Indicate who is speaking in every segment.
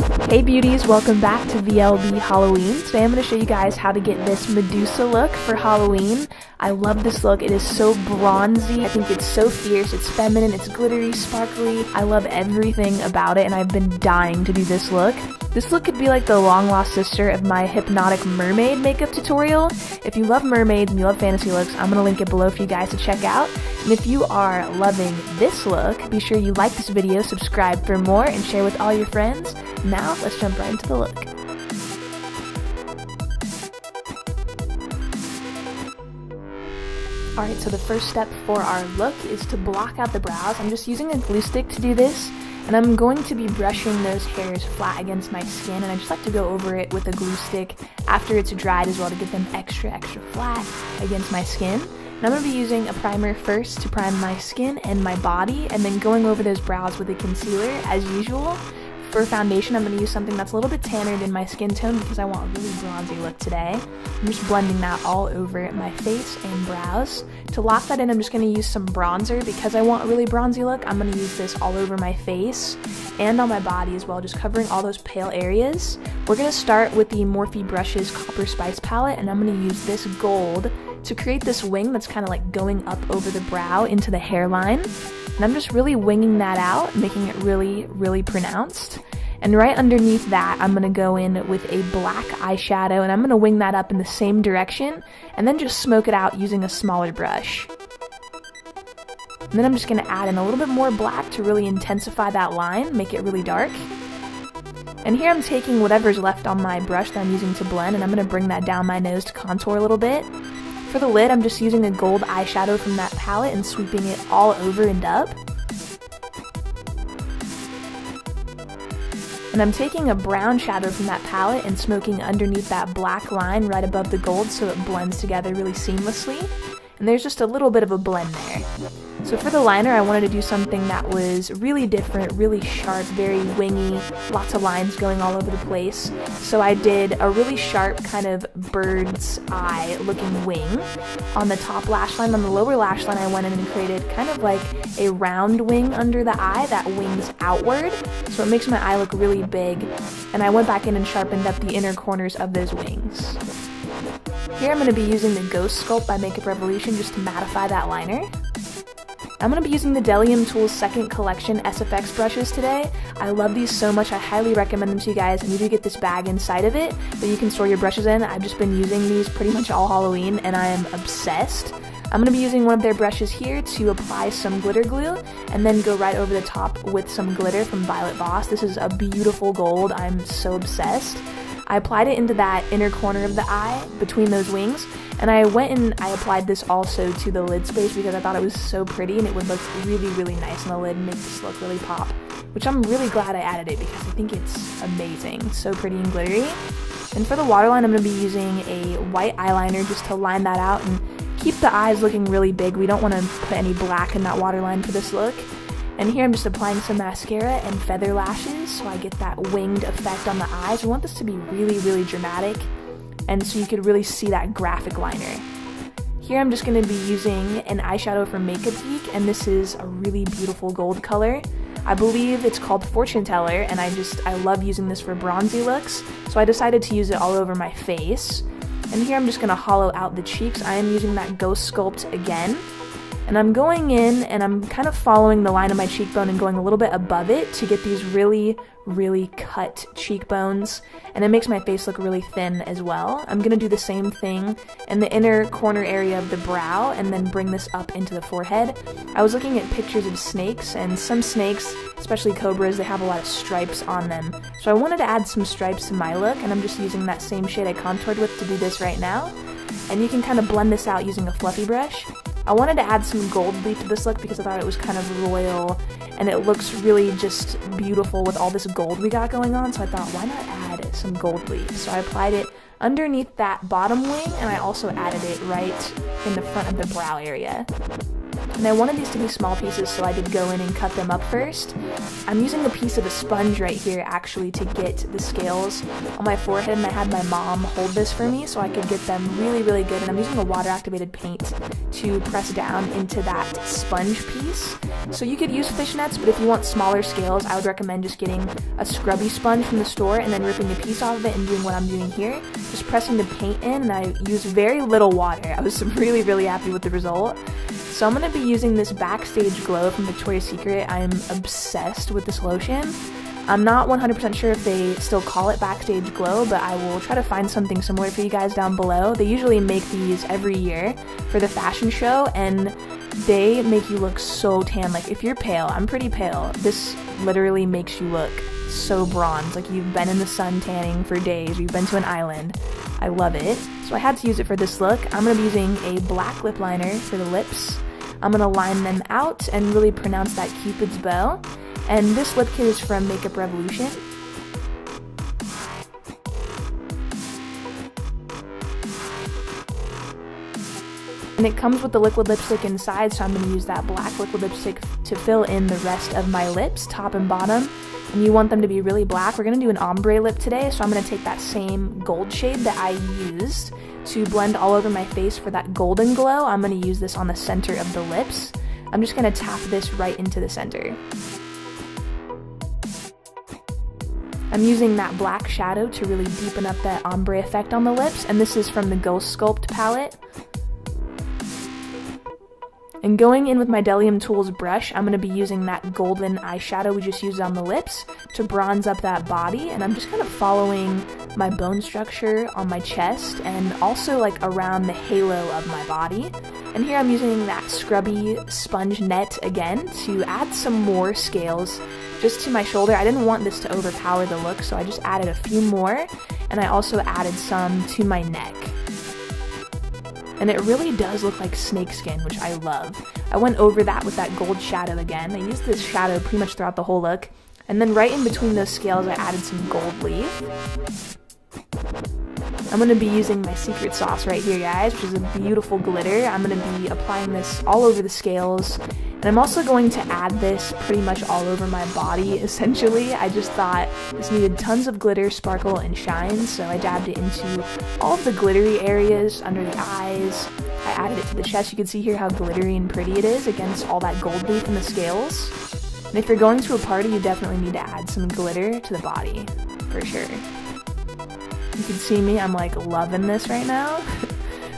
Speaker 1: Hey beauties, welcome back to VLB Halloween. Today I'm going to show you guys how to get this Medusa look for Halloween. I love this look. It is so bronzy. I think it's so fierce. It's feminine. It's glittery, sparkly. I love everything about it and I've been dying to do this look. This look could be like the long lost sister of my hypnotic mermaid makeup tutorial. If you love mermaids and you love fantasy looks, I'm going to link it below for you guys to check out. And if you are loving this look, be sure you like this video, subscribe for more, and share with all your friends. Now, let's jump right into the look. Alright, so the first step for our look is to block out the brows. I'm just using a glue stick to do this, and I'm going to be brushing those hairs flat against my skin, and I just like to go over it with a glue stick after it's dried as well to get them extra flat against my skin. And I'm going to be using a primer first to prime my skin and my body, and then going over those brows with a concealer as usual. For foundation, I'm going to use something that's a little bit tanner than my skin tone because I want a really bronzy look today. I'm just blending that all over my face and brows. To lock that in, I'm just going to use some bronzer because I want a really bronzy look. I'm going to use this all over my face and on my body as well, just covering all those pale areas. We're going to start with the Morphe Brushes Copper Spice palette, and I'm going to use this gold to create this wing that's kind of like going up over the brow into the hairline. And I'm just really winging that out, making it really pronounced. And right underneath that, I'm going to go in with a black eyeshadow, and I'm going to wing that up in the same direction, and then just smoke it out using a smaller brush. And then I'm just going to add in a little bit more black to really intensify that line, make it really dark. And here I'm taking whatever's left on my brush that I'm using to blend, and I'm going to bring that down my nose to contour a little bit. For the lid, I'm just using a gold eyeshadow from that palette and sweeping it all over and up. And I'm taking a brown shadow from that palette and smoking underneath that black line right above the gold so it blends together really seamlessly. And there's just a little bit of a blend there. So for the liner, I wanted to do something that was really different, really sharp, very wingy, lots of lines going all over the place. So I did a really sharp kind of bird's eye looking wing on the top lash line. On the lower lash line, I went in and created kind of like a round wing under the eye that wings outward. So it makes my eye look really big. And I went back in and sharpened up the inner corners of those wings. Here I'm going to be using the Ghost Sculpt by Makeup Revolution just to mattify that liner. I'm going to be using the Delium Tools second collection SFX brushes today. I love these so much. I highly recommend them to you guys, and you do get this bag inside of it that you can store your brushes in. I've just been using these pretty much all Halloween, and I am obsessed. I'm going to be using one of their brushes here to apply some glitter glue, and then go right over the top with some glitter from Violet Voss. This is a beautiful gold. I'm so obsessed. I applied it into that inner corner of the eye between those wings, and I went and I applied this also to the lid space because I thought it was so pretty and it would look really nice on the lid and make this look really pop, which I'm really glad I added it because I think it's amazing. So pretty and glittery. And for the waterline, I'm going to be using a white eyeliner just to line that out and keep the eyes looking really big. We don't want to put any black in that waterline for this look. And here I'm just applying some mascara and feather lashes so I get that winged effect on the eyes. We want this to be really dramatic, and so you could really see that graphic liner. Here I'm just going to be using an eyeshadow from Makeup Geek, and this is a really beautiful gold color. I believe it's called Fortune Teller, and I love using this for bronzy looks, so I decided to use it all over my face. And here I'm just going to hollow out the cheeks. I am using that Ghost Sculpt again. And I'm going in and I'm kind of following the line of my cheekbone and going a little bit above it to get these really cut cheekbones, and it makes my face look really thin as well. I'm going to do the same thing in the inner corner area of the brow and then bring this up into the forehead. I was looking at pictures of snakes, and some snakes, especially cobras, they have a lot of stripes on them. So I wanted to add some stripes to my look, and I'm just using that same shade I contoured with to do this right now. And you can kind of blend this out using a fluffy brush. I wanted to add some gold leaf to this look because I thought it was kind of royal and it looks really just beautiful with all this gold we got going on, so I thought, why not add some gold leaf? So I applied it underneath that bottom wing, and I also added it right in the front of the brow area. And I wanted these to be small pieces, so I did go in and cut them up first. I'm using a piece of a sponge right here actually to get the scales on my forehead, and I had my mom hold this for me so I could get them really, really good. And I'm using a water activated paint to press down into that sponge piece. So you could use fishnets, but if you want smaller scales, I would recommend just getting a scrubby sponge from the store and then ripping a piece off of it and doing what I'm doing here. Just pressing the paint in, and I used very little water. I was really, really happy with the result. So I'm going to be using this Backstage Glow from Victoria's Secret. I'm obsessed with this lotion. I'm not 100% sure if they still call it Backstage Glow, but I will try to find something similar for you guys down below. They usually make these every year for the fashion show, and they make you look so tan. Like, if you're pale, I'm pretty pale, this literally makes you look so bronze, like you've been in the sun tanning for days, you've been to an island. I love it. So I had to use it for this look. I'm going to be using a black lip liner for the lips. I'm going to line them out and really pronounce that Cupid's bow. And this lip kit is from Makeup Revolution. And it comes with the liquid lipstick inside, so I'm going to use that black liquid lipstick to fill in the rest of my lips, top and bottom. And you want them to be really black. We're going to do an ombre lip today, so I'm going to take that same gold shade that I used to blend all over my face for that golden glow. I'm going to use this on the center of the lips. I'm just going to tap this right into the center. I'm using that black shadow to really deepen up that ombre effect on the lips, and this is from the Ghost Sculpt palette. And going in with my Delium Tools brush, I'm going to be using that golden eyeshadow we just used on the lips to bronze up that body, and I'm just kind of following my bone structure on my chest and also like around the halo of my body. And here I'm using that scrubby sponge net again to add some more scales just to my shoulder. I didn't want this to overpower the look, so I just added a few more, and I also added some to my neck. And it really does look like snakeskin, which I love. I went over that with that gold shadow again. I used this shadow pretty much throughout the whole look. And then right in between those scales, I added some gold leaf. I'm going to be using my secret sauce right here, guys, which is a beautiful glitter. I'm going to be applying this all over the scales. And I'm also going to add this pretty much all over my body, essentially. I just thought this needed tons of glitter, sparkle, and shine, so I dabbed it into all of the glittery areas under the eyes. I added it to the chest. You can see here how glittery and pretty it is against all that gold leaf in the scales. And if you're going to a party, you definitely need to add some glitter to the body, for sure. You can see me, I'm like loving this right now.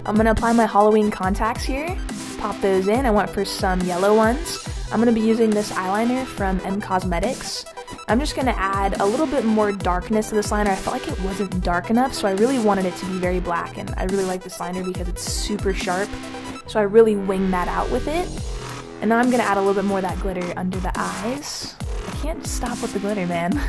Speaker 1: I'm going to apply my Halloween contacts here. Pop those in. I went for some yellow ones. I'm going to be using this eyeliner from M Cosmetics. I'm just going to add a little bit more darkness to this liner. I felt like it wasn't dark enough, so I really wanted it to be very black, and I really like this liner because it's super sharp, so I really winged that out with it. And now I'm going to add a little bit more of that glitter under the eyes. I can't stop with the glitter, man.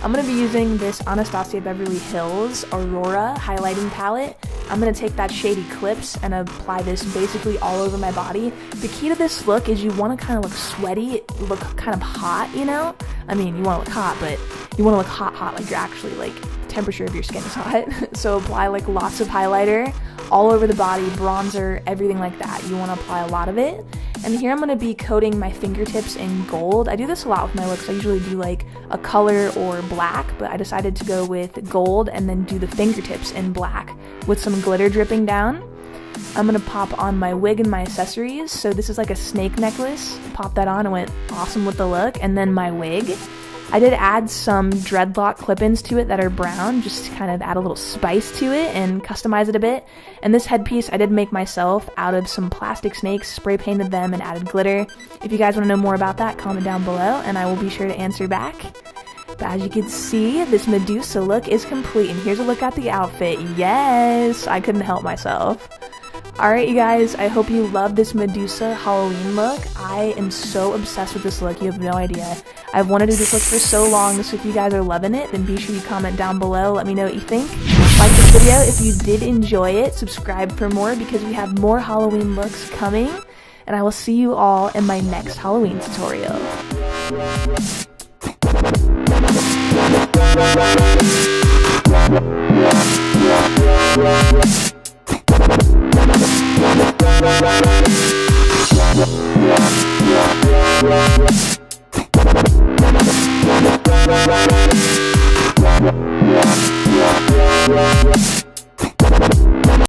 Speaker 1: I'm going to be using this Anastasia Beverly Hills Aurora highlighting palette. I'm going to take that shade Eclipse and apply this basically all over my body. The key to this look is you want to kind of look sweaty, look kind of hot, you know? I mean, you want to look hot, but you want to look hot like you're actually like, the temperature of your skin is hot. So apply like lots of highlighter all over the body, bronzer, everything like that. You want to apply a lot of it. And here I'm going to be coating my fingertips in gold. I do this a lot with my looks. I usually do like a color or black, but I decided to go with gold and then do the fingertips in black with some glitter dripping down. I'm going to pop on my wig and my accessories. So this is like a snake necklace. Pop that on, it went awesome with the look. And then my wig. I did add some dreadlock clip-ins to it that are brown, just to kind of add a little spice to it and customize it a bit. And this headpiece I did make myself out of some plastic snakes, spray painted them and added glitter. If you guys want to know more about that, comment down below and I will be sure to answer back. But as you can see, this Medusa look is complete, and here's a look at the outfit. Yes, I couldn't help myself. Alright you guys, I hope you love this Medusa Halloween look. I am so obsessed with this look, you have no idea. I've wanted to do this look for so long, so if you guys are loving it, then be sure you comment down below, let me know what you think. Like this video if you did enjoy it, subscribe for more because we have more Halloween looks coming, and I will see you all in my next Halloween tutorial.
Speaker 2: Yeah.